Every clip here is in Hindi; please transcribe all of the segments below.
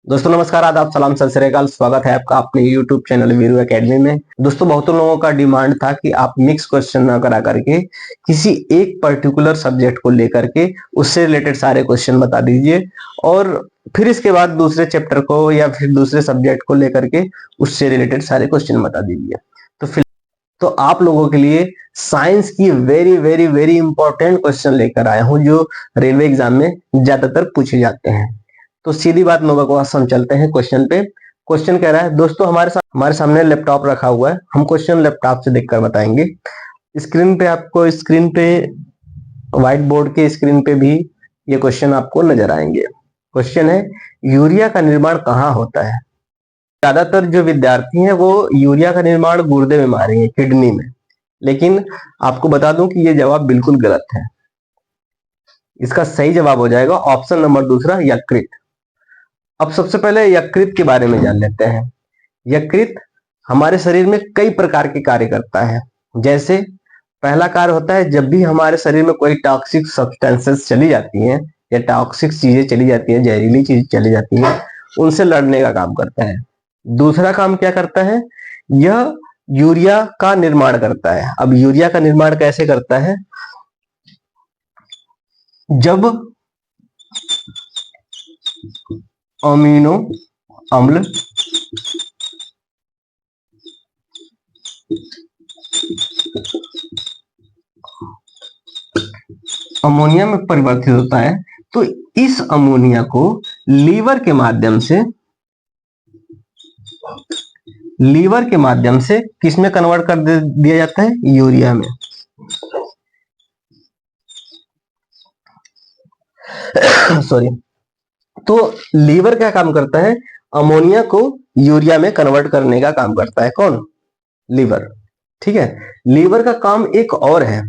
दोस्तों नमस्कार, आदाब, सलाम, सत श्री अकाल। स्वागत है आपका अपने YouTube चैनल वीरू एकेडमी में। दोस्तों बहुतों लोगों का डिमांड था कि आप मिक्स क्वेश्चन ना करा करके किसी एक पर्टिकुलर सब्जेक्ट को लेकर के उससे रिलेटेड सारे क्वेश्चन बता दीजिए और फिर इसके बाद दूसरे चैप्टर को या फिर दूसरे सब्जेक्ट को लेकर के उससे रिलेटेड सारे क्वेश्चन बता दीजिए। तो आप लोगों के लिए साइंस की very very very important question लेकर आया हूं जो रेलवे एग्जाम में ज्यादातर पूछे जाते हैं। तो सीधी बात नो बकवास, हम चलते हैं क्वेश्चन पे। क्वेश्चन कह रहा है, दोस्तों हमारे सामने लैपटॉप रखा हुआ है, हम क्वेश्चन लैपटॉप से देखकर बताएंगे। स्क्रीन पे आपको व्हाइट बोर्ड के स्क्रीन पे भी ये क्वेश्चन आपको नजर आएंगे। क्वेश्चन है, यूरिया का निर्माण कहाँ होता है? ज्यादातर जो विद्यार्थी हैं वो यूरिया का निर्माण गुर्दे में मारेंगे, किडनी में, लेकिन आपको बता दूं कि ये जवाब बिल्कुल गलत है। इसका सही जवाब हो जाएगा ऑप्शन नंबर दूसरा, यकृत। अब सबसे पहले यकृत के बारे में जान लेते हैं। यकृत हमारे शरीर में कई प्रकार के कार्य करता है। जैसे पहला कार्य होता है, जब भी हमारे शरीर में कोई टॉक्सिक सब्सटेंसेस चली जाती हैं या टॉक्सिक चीजें चली जाती हैं, जहरीली चीजें चली जाती हैं, उनसे लड़ने का काम करता है। दूसरा काम क्या करता है, यह यूरिया का निर्माण करता है। अब यूरिया का निर्माण कैसे करता है? जब अमीनो अम्ल अमोनिया में परिवर्तित होता है तो इस अमोनिया को लीवर के माध्यम से किस में कन्वर्ट कर दिया जाता है? यूरिया में। सॉरी। तो लीवर क्या काम करता है? अमोनिया को यूरिया में कन्वर्ट करने का काम करता है। कौन? लीवर। ठीक है। लीवर का काम एक और है।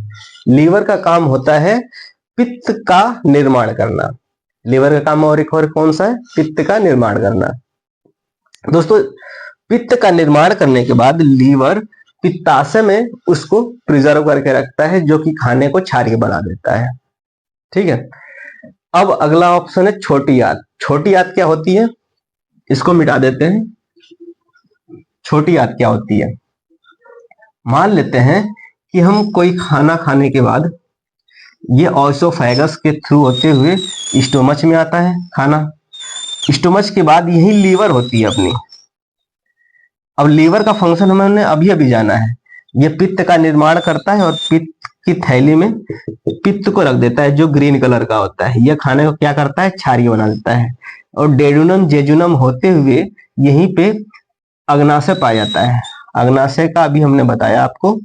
लीवर का काम होता है पित्त का निर्माण करना। लीवर का काम और एक और कौन सा है? पित्त का निर्माण करना। दोस्तों पित्त का निर्माण करने के बाद लीवर पित्ताशय में उसको प्रिजर्व करके रखता है, जो कि खाने को क्षारीय बना देता है। ठीक है। अब अगला ऑप्शन है छोटी आंत। छोटी आंत क्या होती है? इसको मिटा देते हैं। छोटी आंत क्या होती है? मान लेते हैं कि हम कोई खाना खाने के बाद ये ऑसोफेगस के थ्रू होते हुए स्टोमच में आता है खाना। स्टोमच के बाद यही लीवर होती है अपनी। अब लीवर का फंक्शन हमने अभी अभी जाना है। ये पित्त का निर्माण करता है और पित्त की थैली में पित्त को रख देता है, जो ग्रीन कलर का होता है। यह खाने को क्या करता है? क्षारीय बना देता है। और डेडुनम जेजुनम होते हुए यहीं पे अग्नाशय पाया जाता है। अग्नाशय का अभी हमने बताया आपको।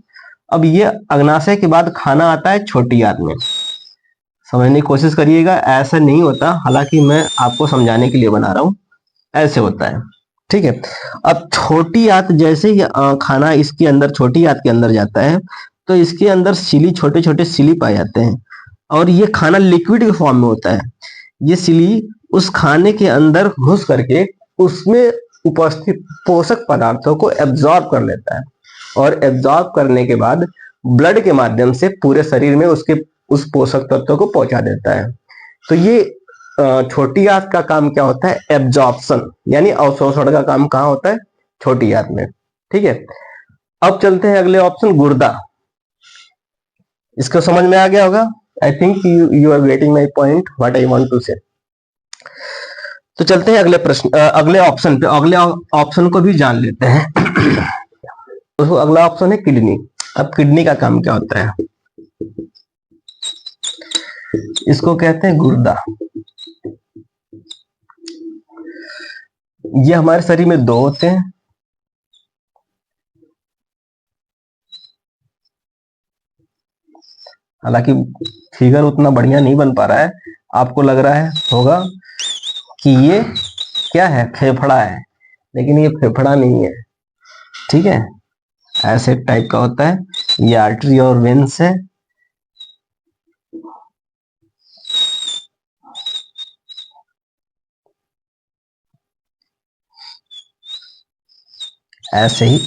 अब ये अग्नाशय के बाद खाना आता है छोटी आंत में। समझने की कोशिश करिएगा, ऐसा नहीं होता, हालांकि मैं आपको समझाने के लिए बना रहा हूं। ऐसे होता है। ठीक है। अब छोटी आंत जैसे ही खाना इसके अंदर छोटी आंत के अंदर जाता है तो इसके अंदर सिली, छोटे छोटे सिली पाए जाते हैं और ये खाना लिक्विड के फॉर्म में होता है। ये सिली उस खाने के अंदर घुस करके उसमें उपस्थित पोषक पदार्थों को एब्जॉर्ब कर लेता है और एब्जॉर्ब करने के बाद ब्लड के माध्यम से पूरे शरीर में उसके उस पोषक तत्वों को पहुंचा देता है। तो ये छोटी आंत का काम क्या होता है? एब्जॉर्प्शन, यानी अवशोषण का काम कहाँ होता है? छोटी आंत में। ठीक है। अब चलते हैं अगले ऑप्शन, गुर्दा। इसको समझ में आ गया होगा। I think you are getting my point, what I want to say. तो चलते हैं अगले प्रश्न, अगले ऑप्शन पे। अगले ऑप्शन को भी जान लेते हैं। तो अगला ऑप्शन है किडनी। अब किडनी का काम क्या होता है? इसको कहते हैं गुर्दा। ये हमारे शरीर में दो होते हैं। हालांकि फिगर उतना बढ़िया नहीं बन पा रहा है, आपको लग रहा है होगा कि ये क्या है? फेफड़ा है, लेकिन ये फेफड़ा नहीं है। ठीक है। ऐसे टाइप का होता है। ये आर्टरी और वेन्स है। ऐसे ही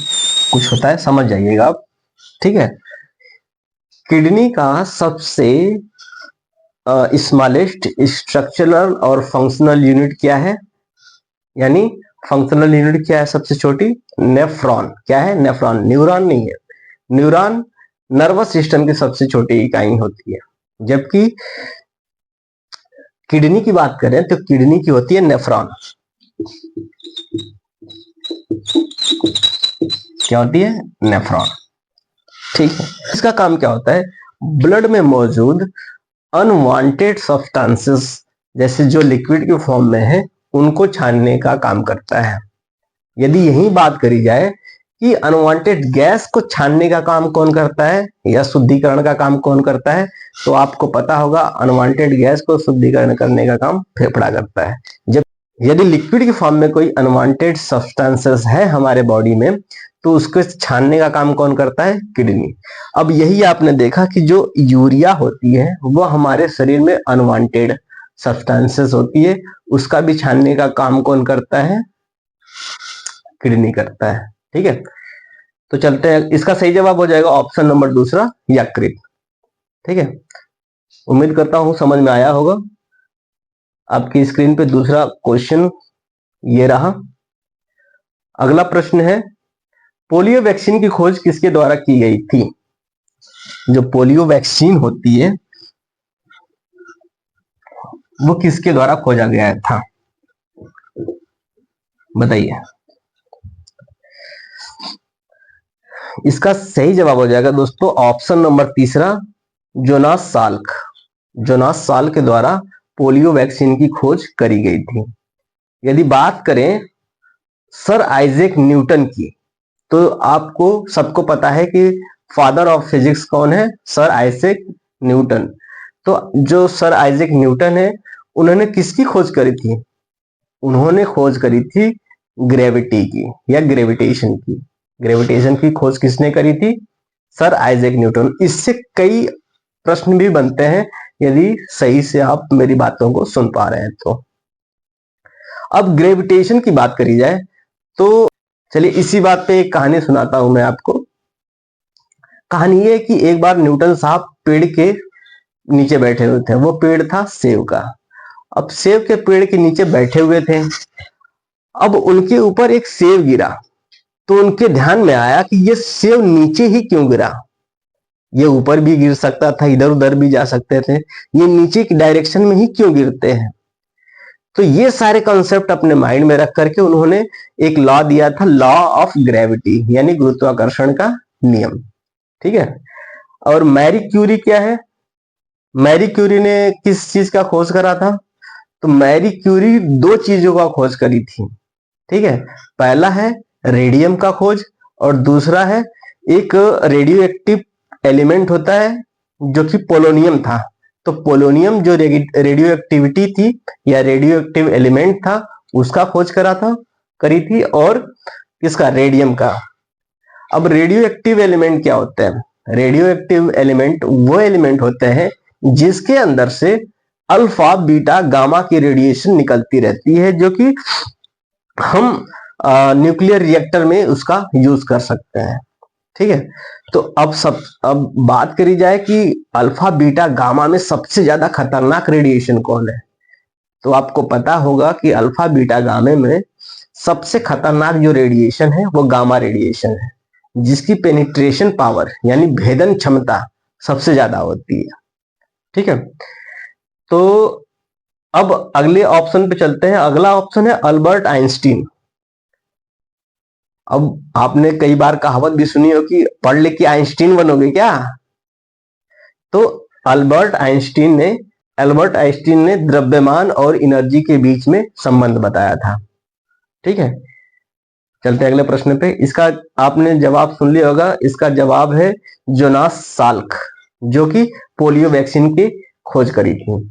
कुछ होता है, समझ जाइएगा आप। ठीक है। किडनी का सबसे स्मॉलेस्ट स्ट्रक्चरल और फंक्शनल यूनिट क्या है? यानी फंक्शनल यूनिट क्या है सबसे छोटी? नेफ्रॉन। क्या है? नेफ्रॉन, न्यूरॉन नहीं है। न्यूरॉन नर्वस सिस्टम की सबसे छोटी इकाई होती है, जबकि किडनी की बात करें तो किडनी की होती है नेफ्रॉन। क्या होती है? नेफ्रॉन। ठीक है। इसका काम क्या होता है? ब्लड में मौजूद अनवांटेड सब्सटेंसेस जैसे जो लिक्विड के फॉर्म में है उनको छानने का काम करता है। यदि यही बात करी जाए कि अनवांटेड गैस को छानने का काम कौन करता है या शुद्धिकरण का काम कौन करता है, तो आपको पता होगा अनवांटेड गैस को शुद्धिकरण करने का काम फेफड़ा करता है। जब यदि लिक्विड के फॉर्म में कोई अनवांटेड सब्सटेंसेस है हमारे बॉडी में तो उसको छानने का काम कौन करता है? किडनी। अब यही आपने देखा कि जो यूरिया होती है वो हमारे शरीर में अनवांटेड सब्सटेंसेस होती है, उसका भी छानने का काम कौन करता है? किडनी करता है। ठीक है, तो चलते हैं। इसका सही जवाब हो जाएगा ऑप्शन नंबर दूसरा, यकृत। ठीक है, उम्मीद करता हूं समझ में आया होगा। आपकी स्क्रीन पे दूसरा क्वेश्चन ये रहा। अगला प्रश्न है, पोलियो वैक्सीन की खोज किसके द्वारा की गई थी? जो पोलियो वैक्सीन होती है वो किसके द्वारा खोजा गया था? बताइए। इसका सही जवाब हो जाएगा दोस्तों ऑप्शन नंबर तीसरा, जोनास साल्क। जोनास साल्क के द्वारा पोलियो वैक्सीन की खोज करी गई थी। यदि बात करें सर आइजैक न्यूटन की, तो आपको सबको पता है कि फादर ऑफ फिजिक्स कौन है? Sir Isaac Newton. तो जो सर आइजैक न्यूटन है उन्होंने किसकी खोज करी थी? उन्होंने खोज करी थी ग्रेविटी की या ग्रेविटेशन की। ग्रेविटेशन की खोज किसने करी थी? Sir Isaac Newton. इससे कई प्रश्न भी बनते हैं यदि सही से आप मेरी बातों को सुन पा रहे हैं तो। अब ग्रेविटेशन की बात करी जाए तो चलिए इसी बात पे एक कहानी सुनाता हूं मैं आपको। कहानी ये कि एक बार न्यूटन साहब पेड़ के नीचे बैठे हुए थे। वो पेड़ था सेब का। अब सेब के पेड़ के नीचे बैठे हुए थे। अब उनके ऊपर एक सेब गिरा तो उनके ध्यान में आया कि ये सेब नीचे ही क्यों गिरा? ये ऊपर भी गिर सकता था, इधर उधर भी जा सकते थे, ये नीचे की डायरेक्शन में ही क्यों गिरते हैं? तो ये सारे कॉन्सेप्ट अपने माइंड में रख करके उन्होंने एक लॉ दिया था, लॉ ऑफ ग्रेविटी यानी गुरुत्वाकर्षण का नियम। ठीक है, और मैरी क्यूरी क्या है? मैरी क्यूरी ने किस चीज का खोज करा था? तो मैरी क्यूरी दो चीजों का खोज करी थी। ठीक है, पहला है रेडियम का खोज और दूसरा है एक रेडियो एक्टिव एलिमेंट होता है जो कि पोलोनियम था। तो पोलोनियम जो रेडियो एक्टिविटी थी या रेडियो एक्टिव एलिमेंट था उसका खोज करी थी, और किसका? रेडियम का। अब रेडियो एक्टिव एलिमेंट क्या होते हैं? रेडियो एक्टिव एलिमेंट वो एलिमेंट होते हैं जिसके अंदर से अल्फा बीटा गामा की रेडिएशन निकलती रहती है, जो कि हम न्यूक्लियर रिएक्टर में उसका यूज कर सकते हैं। ठीक है, तो अब बात करी जाए कि अल्फा बीटा गामा में सबसे ज्यादा खतरनाक रेडिएशन कौन है? तो आपको पता होगा कि अल्फा बीटा गामा में सबसे खतरनाक जो रेडिएशन है वो गामा रेडिएशन है, जिसकी पेनिट्रेशन पावर यानी भेदन क्षमता सबसे ज्यादा होती है। ठीक है, तो अब अगले ऑप्शन पे चलते हैं। अगला ऑप्शन है अल्बर्ट आइंस्टीन। अब आपने कई बार कहावत भी सुनी हो कि पढ़ लिख के आइंस्टीन बनोगे क्या? तो अल्बर्ट आइंस्टीन ने द्रव्यमान और एनर्जी के बीच में संबंध बताया था। ठीक है, चलते हैं अगले प्रश्न पे। इसका आपने जवाब सुन लिया होगा। इसका जवाब है जोनास साल्क, जो कि पोलियो वैक्सीन की खोज करी थी।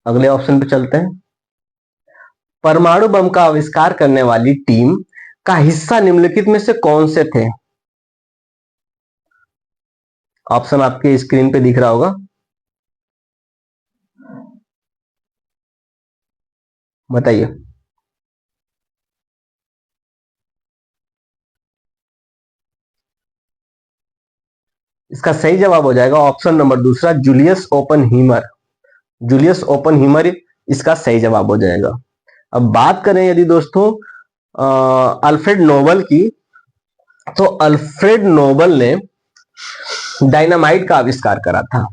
अगले ऑप्शन पे चलते हैं। परमाणु बम का आविष्कार करने वाली टीम का हिस्सा निम्नलिखित में से कौन से थे? ऑप्शन आपके स्क्रीन पे दिख रहा होगा, बताइए। इसका सही जवाब हो जाएगा ऑप्शन नंबर दूसरा, जूलियस ओपन हीमर। जूलियस ओपन हीमर इसका सही जवाब हो जाएगा। अब बात करें यदि दोस्तों अल्फ्रेड नोबल की, तो अल्फ्रेड नोबल ने डायनामाइट का आविष्कार करा था।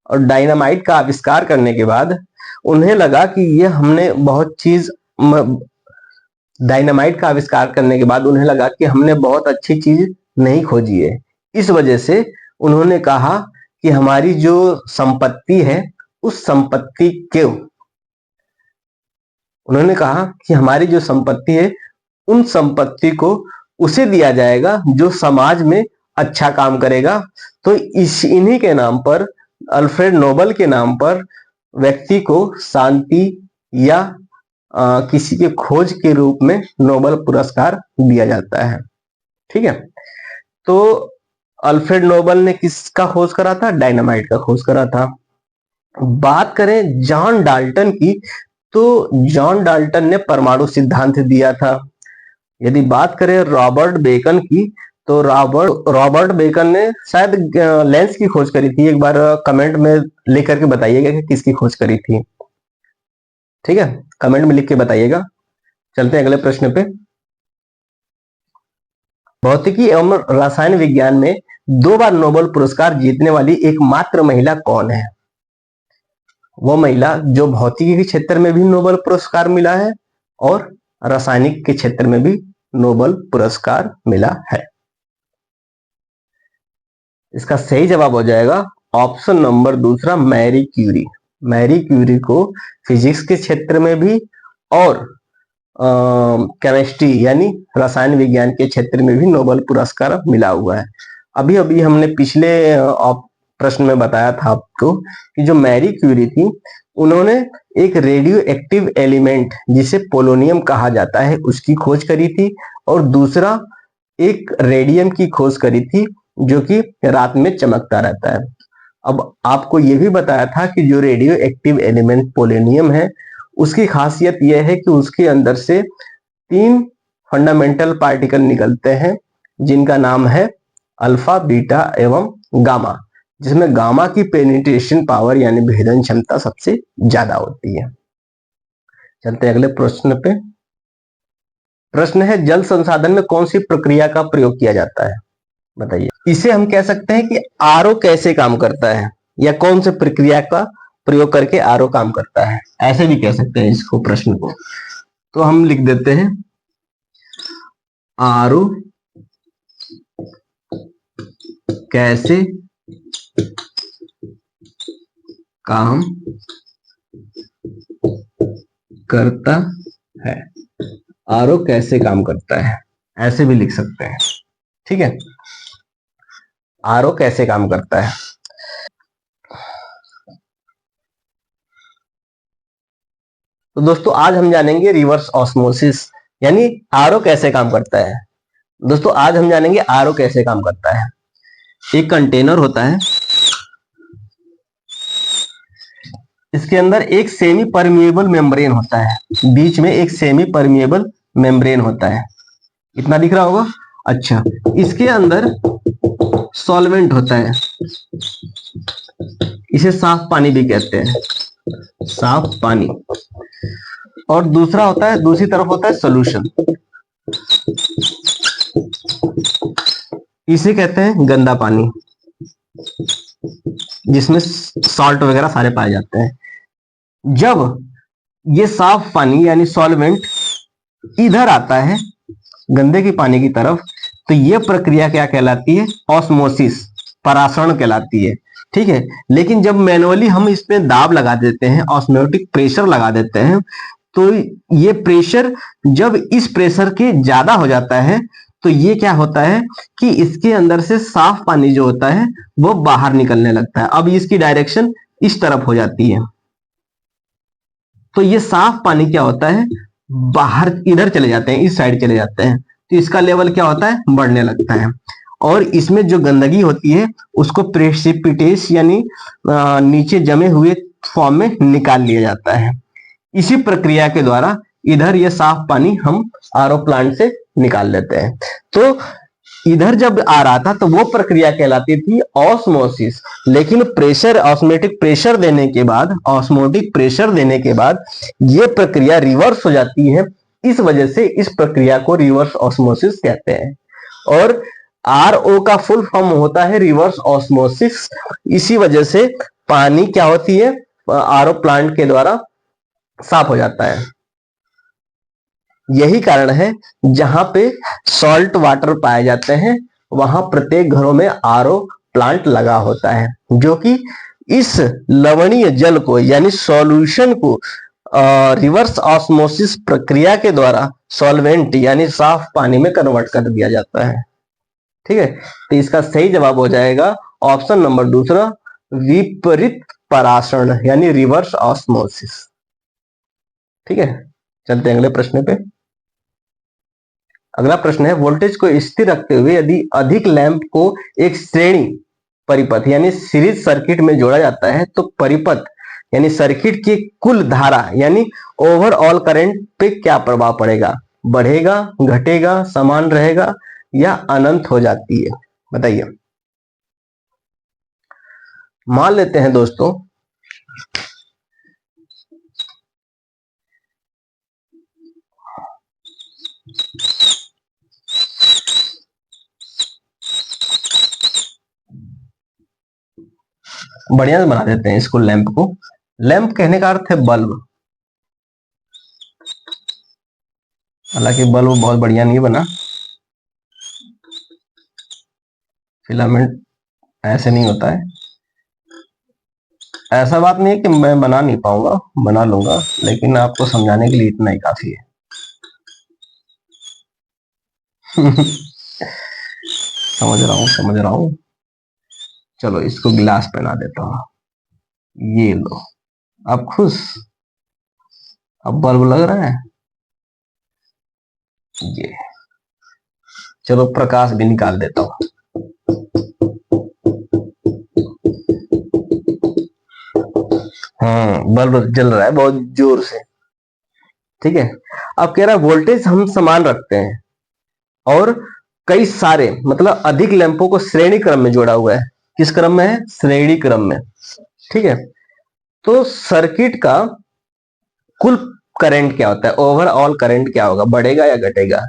और डायनामाइट का आविष्कार करने के बाद उन्हें लगा कि ये हमने बहुत चीज डायनामाइट का आविष्कार करने के बाद उन्हें लगा कि हमने बहुत अच्छी चीज नहीं खोजी है। इस वजह से उन्होंने कहा कि हमारी जो संपत्ति है उस संपत्ति के उन्होंने कहा कि हमारी जो संपत्ति है उन संपत्ति को उसे दिया जाएगा जो समाज में अच्छा काम करेगा। तो इन्हीं के नाम पर, अल्फ्रेड नोबल के नाम पर, व्यक्ति को शांति या किसी के खोज के रूप में नोबल पुरस्कार दिया जाता है। ठीक है, तो अल्फ्रेड नोबल ने किसका खोज करा था? डायनामाइट का खोज करा था। बात करें जॉन डाल्टन की, तो जॉन डाल्टन ने परमाणु सिद्धांत दिया था। यदि बात करें रॉबर्ट बेकन की, तो रॉबर्ट बेकन ने शायद लेंस की खोज करी थी। एक बार कमेंट में लिख करके बताइएगा कि किसकी खोज करी थी। ठीक है, कमेंट में लिख के बताइएगा। चलते हैं अगले प्रश्न पे। भौतिकी एवं रसायन विज्ञान में 2 बार नोबेल पुरस्कार जीतने वाली एकमात्र महिला कौन है? वो महिला जो भौतिकी के क्षेत्र में भी नोबेल पुरस्कार मिला है और रासायनिक के क्षेत्र में भी नोबेल पुरस्कार मिला है। इसका सही जवाब हो जाएगा ऑप्शन नंबर दूसरा, मैरी क्यूरी। मैरी क्यूरी को फिजिक्स के क्षेत्र में भी और केमिस्ट्री यानी रसायन विज्ञान के क्षेत्र में भी नोबेल पुरस्कार मिला हुआ है। अभी अभी हमने पिछले प्रश्न में बताया था आपको कि जो मैरी क्यूरी थी, उन्होंने एक रेडियो एक्टिव एलिमेंट जिसे पोलोनियम कहा जाता है उसकी खोज करी थी, और दूसरा एक रेडियम की खोज करी थी जो कि रात में चमकता रहता है। अब आपको यह भी बताया था कि जो रेडियो एक्टिव एलिमेंट पोलोनियम है उसकी खासियत यह है कि उसके अंदर से 3 फंडामेंटल पार्टिकल निकलते हैं जिनका नाम है अल्फा, बीटा एवं गामा, जिसमें गामा की पेनिट्रेशन पावर यानी भेदन क्षमता सबसे ज्यादा होती है। चलते हैं अगले प्रश्न पे। प्रश्न है, जल संसाधन में कौन सी प्रक्रिया का प्रयोग किया जाता है? बताइए। इसे हम कह सकते हैं कि आरओ कैसे काम करता है, या कौन से प्रक्रिया का प्रयोग करके आरओ काम करता है, ऐसे भी कह सकते हैं इसको, प्रश्न को। तो हम लिख देते हैं आरओ कैसे काम करता है। आरओ कैसे काम करता है, ऐसे भी लिख सकते हैं। ठीक है, आरओ कैसे काम करता है। तो दोस्तों आज हम जानेंगे रिवर्स ऑस्मोसिस, यानी आरओ कैसे काम करता है। दोस्तों आज हम जानेंगे आरओ कैसे काम करता है। एक कंटेनर होता है, इसके अंदर एक सेमी परमिएबल मेम्ब्रेन होता है, बीच में एक सेमी परमिएबल मेम्ब्रेन होता है, इतना दिख रहा होगा। अच्छा, इसके अंदर सॉल्वेंट होता है, इसे साफ पानी भी कहते हैं, साफ पानी। और दूसरा होता है, दूसरी तरफ होता है सॉल्यूशन, इसे कहते हैं गंदा पानी, जिसमें सॉल्ट वगैरह सारे पाए जाते हैं। जब ये साफ पानी यानी सॉल्वेंट इधर आता है गंदे के पानी की तरफ, तो ये प्रक्रिया क्या कहलाती है? ऑस्मोसिस, परासरण कहलाती है। ठीक है, लेकिन जब मैनुअली हम इसमें दाब लगा देते हैं, ऑस्मोटिक प्रेशर लगा देते हैं, तो ये प्रेशर जब इस प्रेशर के ज्यादा हो जाता है तो ये क्या होता है कि इसके अंदर से साफ पानी जो होता है वो बाहर निकलने लगता है। अब इसकी डायरेक्शन इस तरफ हो जाती है, तो ये साफ पानी क्या होता है, बाहर इधर चले जाते हैं, इस साइड चले जाते हैं, तो इसका लेवल क्या होता है, बढ़ने लगता है। और इसमें जो गंदगी होती है उसको प्रेसिपिटेस यानी नीचे जमे हुए फॉर्म में निकाल लिया जाता है। इसी प्रक्रिया के द्वारा इधर ये साफ पानी हम आरओ प्लांट से निकाल लेते हैं। तो इधर जब आ रहा था तो वो प्रक्रिया कहलाती थी ऑस्मोसिस। लेकिन प्रेशर, ऑस्मोटिक प्रेशर देने के बाद, ऑस्मोटिक प्रेशर देने के बाद ये प्रक्रिया रिवर्स हो जाती है। इस वजह से इस प्रक्रिया को रिवर्स ऑस्मोसिस कहते हैं। और आरओ का फुल फॉर्म होता है रिवर्स ऑस्मोसिस। इसी वजह से पानी क्या होती है, आरओ प्लांट के द्वारा साफ हो जाता है। यही कारण है जहां पे सॉल्ट वाटर पाए जाते हैं वहां प्रत्येक घरों में आरओ प्लांट लगा होता है, जो कि इस लवणीय जल को यानी सॉल्यूशन को रिवर्स ऑस्मोसिस प्रक्रिया के द्वारा सॉल्वेंट यानी साफ पानी में कन्वर्ट कर दिया जाता है। ठीक है, तो इसका सही जवाब हो जाएगा ऑप्शन नंबर दूसरा, विपरीत परासरण यानी रिवर्स ऑस्मोसिस। ठीक है, चलते हैं अगले प्रश्न पे। अगला प्रश्न है, वोल्टेज को स्थिर रखते हुए यदि अधिक लैंप को एक श्रेणी परिपथ यानी सीरीज सर्किट में जोड़ा जाता है तो परिपथ यानी सर्किट की कुल धारा यानी ओवरऑल करंट पे क्या प्रभाव पड़ेगा? बढ़ेगा, घटेगा, समान रहेगा या अनंत हो जाती है? बताइए। मान लेते हैं दोस्तों बढ़िया से बना देते हैं इसको, लैंप को। लैंप कहने का अर्थ है बल्ब। हालांकि बल्ब बहुत बढ़िया नहीं बना, फिलामेंट ऐसे नहीं होता है। ऐसा बात नहीं है कि मैं बना नहीं पाऊंगा, बना लूंगा, लेकिन आपको समझाने के लिए इतना ही काफी है। समझ रहा हूं। चलो इसको गिलास पहना देता हूं, ये लो। अब खुश, अब बल्ब लग रहा है ये। चलो प्रकाश भी निकाल देता हूं। बल्ब जल रहा है बहुत जोर से। ठीक है, अब कह रहा है वोल्टेज हम समान रखते हैं और कई सारे मतलब अधिक लैंपों को श्रेणी क्रम में जोड़ा हुआ है। किस क्रम में है? श्रेणी क्रम में। ठीक है, तो सर्किट का कुल करंट क्या होता है, ओवरऑल करंट क्या होगा, बढ़ेगा या घटेगा?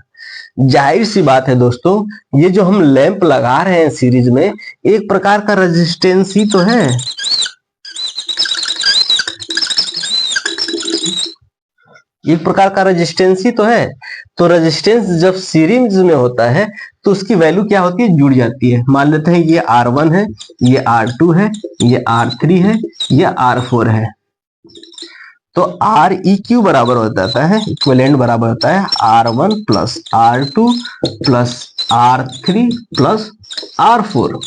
जाहिर सी बात है दोस्तों, ये जो हम लैंप लगा रहे हैं सीरीज में, एक प्रकार का रेजिस्टेंस ही तो है। एक प्रकार का रेजिस्टेंस ही तो है। तो रेजिस्टेंस जब सीरीज में होता है तो उसकी वैल्यू क्या होती है? जुड़ जाती है। मान लेते हैं ये R1 है, ये R2 है, ये R3 है, ये R4 है। तो Req बराबर हो जाता है, इक्विवेलेंट बराबर होता है R1 plus R2 plus R3 plus R4।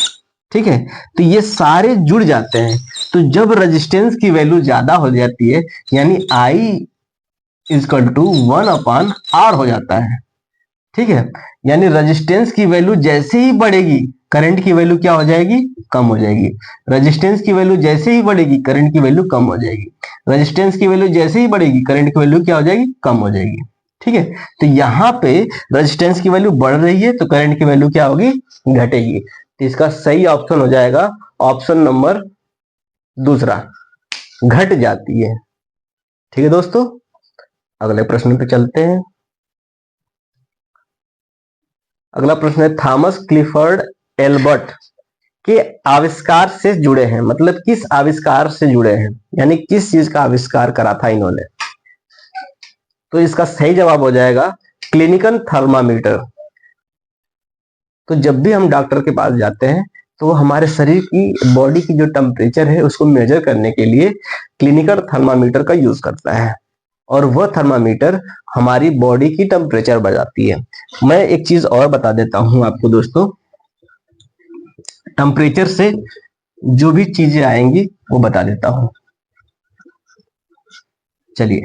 ठीक है, तो ये सारे जुड़ जाते हैं। तो जब रेजिस्टेंस की वैल्यू ज्यादा हो जाती है यानी I इजकल टू 1/R हो जाता है। ठीक है, यानी रेजिस्टेंस की वैल्यू जैसे ही बढ़ेगी करंट की वैल्यू क्या हो जाएगी? कम हो जाएगी। रेजिस्टेंस की वैल्यू जैसे ही बढ़ेगी करंट की वैल्यू कम हो जाएगी। रेजिस्टेंस की वैल्यू जैसे ही बढ़ेगी करंट की वैल्यू क्या हो जाएगी? कम हो जाएगी। ठीक है, तो यहाँ पे रेजिस्टेंस की वैल्यू बढ़ रही है तो करंट की वैल्यू क्या होगी? घटेगी। तो इसका सही ऑप्शन हो जाएगा ऑप्शन नंबर दूसरा, घट जाती है। ठीक है दोस्तों, अगले प्रश्न पे चलते हैं। अगला प्रश्न है, थॉमस क्लिफर्ड एल्बर्ट के आविष्कार से जुड़े हैं, मतलब किस आविष्कार से जुड़े हैं, यानी किस चीज का आविष्कार करा था इन्होंने? तो इसका सही जवाब हो जाएगा क्लिनिकल थर्मामीटर। तो जब भी हम डॉक्टर के पास जाते हैं तो हमारे शरीर की, बॉडी की जो टेम्परेचर है उसको मेजर करने के लिए क्लिनिकल थर्मामीटर का यूज करता है, और वह थर्मामीटर हमारी बॉडी की टेम्परेचर बताती है। मैं एक चीज और बता देता हूं आपको दोस्तों, टेम्परेचर से जो भी चीजें आएंगी वो बता देता हूं। चलिए,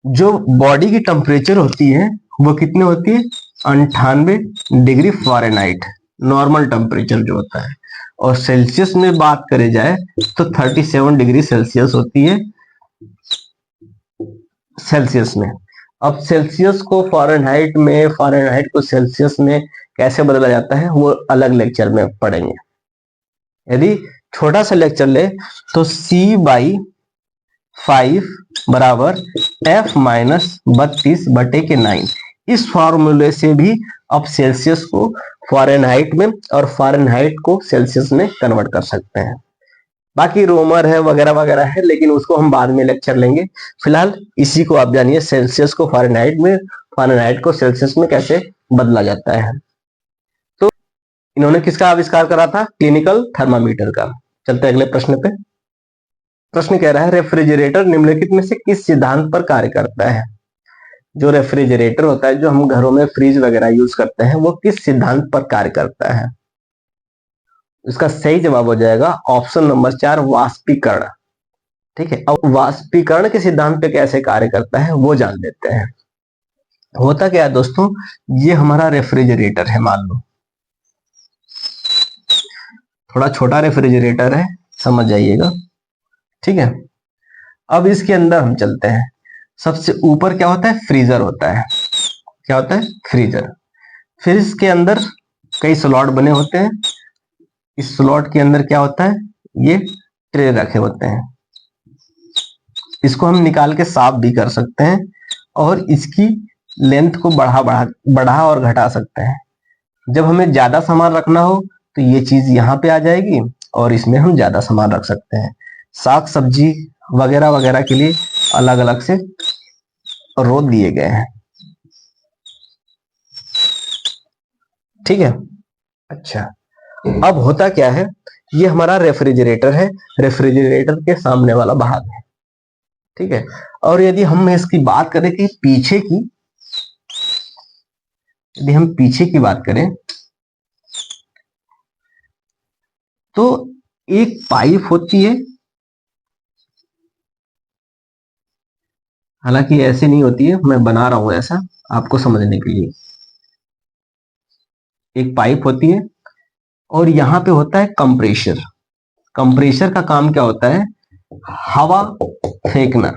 जो बॉडी की टेम्परेचर होती है वो कितनी होती है? 98 डिग्री फ़ारेनहाइट, नॉर्मल टेम्परेचर जो होता है। और सेल्सियस में बात करे जाए तो 37 डिग्री सेल्सियस होती है सेल्सियस में। अब सेल्सियस को फ़ारेनहाइट में, फ़ारेनहाइट को सेल्सियस में कैसे बदला जाता है वो अलग लेक्चर में पढ़ेंगे। यदि छोटा सा लेक्चर ले तो C/5 बराबर F-32/9, इस फॉर्मूले से भी आप सेल्सियस को फ़ारेनहाइट में और फ़ारेनहाइट को सेल्सियस में कन्वर्ट कर सकते हैं। बाकी रोमर है वगैरह वगैरह है, लेकिन उसको हम बाद में लेक्चर लेंगे। फिलहाल इसी को आप जानिए, सेल्सियस को फ़ारेनहाइट में, फ़ारेनहाइट को सेल्सियस में कैसे बदला जाता है। तो इन्होंने किसका आविष्कार करा था? क्लिनिकल थर्मामीटर का। चलते हैं अगले प्रश्न पे। प्रश्न कह रहा है रेफ्रिजरेटर निम्नलिखित में से किस सिद्धांत पर कार्य करता है? जो रेफ्रिजरेटर होता है, जो हम घरों में फ्रिज वगैरह यूज करते हैं, वो किस सिद्धांत पर कार्य करता है? इसका सही जवाब हो जाएगा ऑप्शन नंबर 4, वाष्पीकरण। ठीक है, अब वाष्पीकरण के सिद्धांत पे कैसे कार्य करता है वो जान लेते हैं। होता क्या है दोस्तों, ये हमारा रेफ्रिजरेटर है, मान लो थोड़ा छोटा रेफ्रिजरेटर है, समझ जाइएगा। ठीक है, अब इसके अंदर हम चलते हैं। सबसे ऊपर क्या होता है? फ्रीजर होता है। क्या होता है? फ्रीजर। फिर इसके अंदर कई स्लॉट बने होते हैं। इस स्लॉट के अंदर क्या होता है? ये ट्रे रखे होते हैं। इसको हम निकाल के साफ भी कर सकते हैं और इसकी लेंथ को बढ़ा और घटा सकते हैं। जब हमें ज्यादा सामान रखना हो तो ये चीज यहाँ पे आ जाएगी और इसमें हम ज्यादा सामान रख सकते हैं। साग सब्जी वगैरह वगैरह के लिए अलग अलग से रो दिए गए हैं। ठीक है, अच्छा, अब होता क्या है, ये हमारा रेफ्रिजरेटर है, रेफ्रिजरेटर के सामने वाला भाग है। ठीक है, और यदि हम इसकी बात करें कि पीछे की, यदि हम पीछे की बात करें तो एक पाइप होती है, हालांकि ऐसे नहीं होती है, मैं बना रहा हूं ऐसा आपको समझने के लिए। एक पाइप होती है और यहाँ पे होता है कंप्रेसर। कंप्रेसर का काम क्या होता है? हवा फेंकना।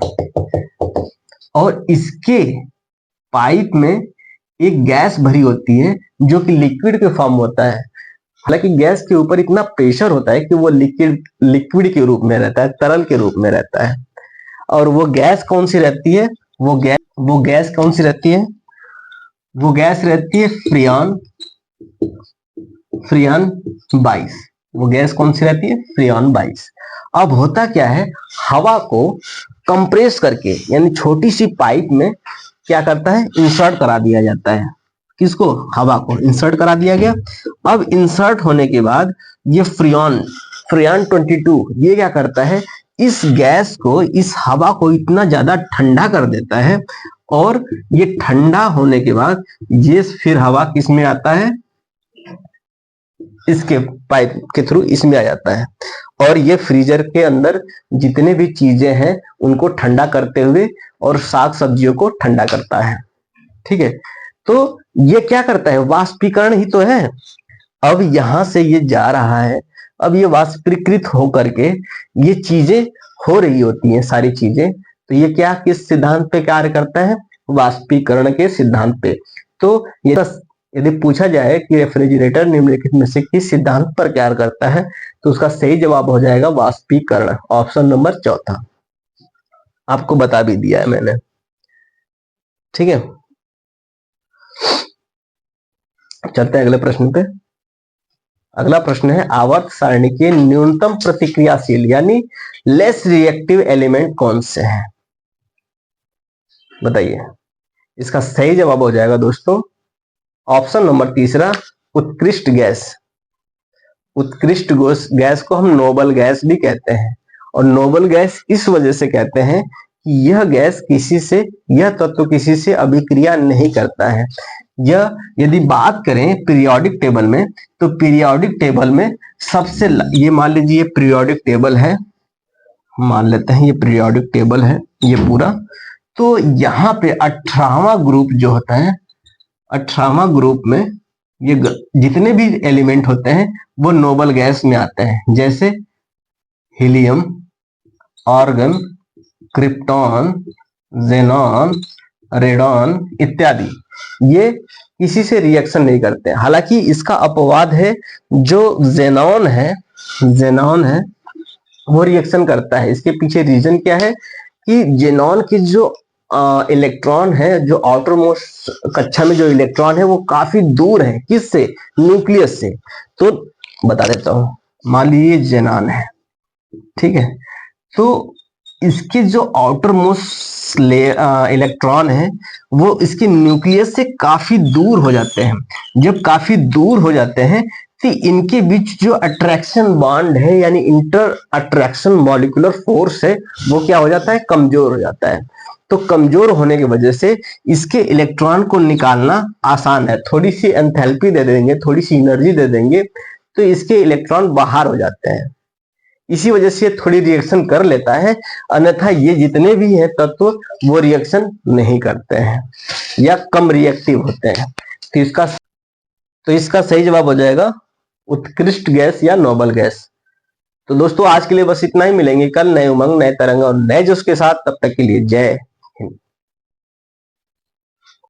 और इसके पाइप में एक गैस भरी होती है जो कि लिक्विड के फॉर्म होता है। हालांकि गैस के ऊपर इतना प्रेशर होता है कि वो लिक्विड के रूप में रहता है, तरल के रूप में रहता है। और वो गैस कौन सी रहती है? वो गैस कौन सी रहती है? वो गैस रहती है फ्रियन 22। वो गैस कौन सी रहती है? फ्रियन 22। अब होता क्या है, हवा को कंप्रेस करके यानी छोटी सी पाइप में क्या करता है? इंसर्ट करा दिया जाता है। किसको? हवा को इंसर्ट करा दिया गया। अब इंसर्ट होने के बाद ये फ्रियन 22 ये क्या करता है? इस गैस को, इस हवा को इतना ज्यादा ठंडा कर देता है और ये ठंडा होने के बाद ये फिर हवा किस में आता है? इसके पाइप के थ्रू इसमें आ जाता है और ये फ्रीजर के अंदर जितने भी चीजें हैं उनको ठंडा करते हुए और साग सब्जियों को ठंडा करता है। ठीक है, तो ये क्या करता है? वाष्पीकरण ही तो है। अब यहां से ये जा रहा है, अब ये वाष्पीकृत होकर के ये चीजें हो रही होती हैं, सारी चीजें। तो ये क्या, किस सिद्धांत पे कार्य करता है? वाष्पीकरण के सिद्धांत पे। तो ये यदि पूछा जाए कि रेफ्रिजरेटर निम्नलिखित में से किस सिद्धांत पर कार्य करता है, तो उसका सही जवाब हो जाएगा वाष्पीकरण, ऑप्शन नंबर 4। आपको बता भी दिया है मैंने। ठीक है, चलते हैं अगले प्रश्न पे। अगला प्रश्न है आवर्त सारणी के न्यूनतम प्रतिक्रियाशील यानी लेस रिएक्टिव एलिमेंट कौन से हैं? बताइए। इसका सही जवाब हो जाएगा दोस्तों ऑप्शन नंबर 3, उत्कृष्ट गैस। उत्कृष्ट गैस को हम नोबल गैस भी कहते हैं और नोबल गैस इस वजह से कहते हैं कि यह गैस यह तत्व किसी से अभिक्रिया नहीं करता है। यह यदि बात करें पीरियोडिक टेबल में, तो पीरियोडिक टेबल में सबसे, ये मान लीजिए पीरियोडिक टेबल है, मान लेते हैं ये पीरियोडिक टेबल है ये पूरा। तो यहाँ पे 18वां ग्रुप जो होता है, 18वां ग्रुप में ये जितने भी एलिमेंट होते हैं वो नोबल गैस में आते हैं, जैसे helium, argon, krypton, xenon, radon इत्यादि, ये किसी से रिएक्शन नहीं करते। हालांकि इसका अपवाद है, जो जेनॉन है वो रिएक्शन करता है। इसके पीछे रीजन क्या है कि जेनॉन की जो इलेक्ट्रॉन है, जो आउटर मोस्ट कक्षा में जो इलेक्ट्रॉन है वो काफी दूर है, किससे? न्यूक्लियस से। तो बता देता हूं, मान लीजिए जेनॉन है, ठीक है, तो इसके जो आउटर मोस्ट इलेक्ट्रॉन है वो इसके न्यूक्लियस से काफी दूर हो जाते हैं। जब काफी दूर हो जाते हैं तो इनके बीच जो अट्रैक्शन बॉन्ड है, यानी इंटर अट्रैक्शन मॉलिक्यूलर फोर्स है, वो क्या हो जाता है? कमजोर हो जाता है। तो कमजोर होने की वजह से इसके इलेक्ट्रॉन को निकालना आसान है। थोड़ी सी एंथैल्पी दे देंगे, थोड़ी सी एनर्जी दे देंगे, तो इसके इलेक्ट्रॉन बाहर हो जाते हैं। इसी वजह से थोड़ी रिएक्शन कर लेता है, अन्यथा ये जितने भी हैं तत्व वो रिएक्शन नहीं करते हैं या कम रिएक्टिव होते हैं। तो इसका सही जवाब हो जाएगा उत्कृष्ट गैस या नोबल गैस। तो दोस्तों आज के लिए बस इतना ही। मिलेंगे कल नए उमंग, नए तरंग और नए जोश के साथ। तब तक के लिए जय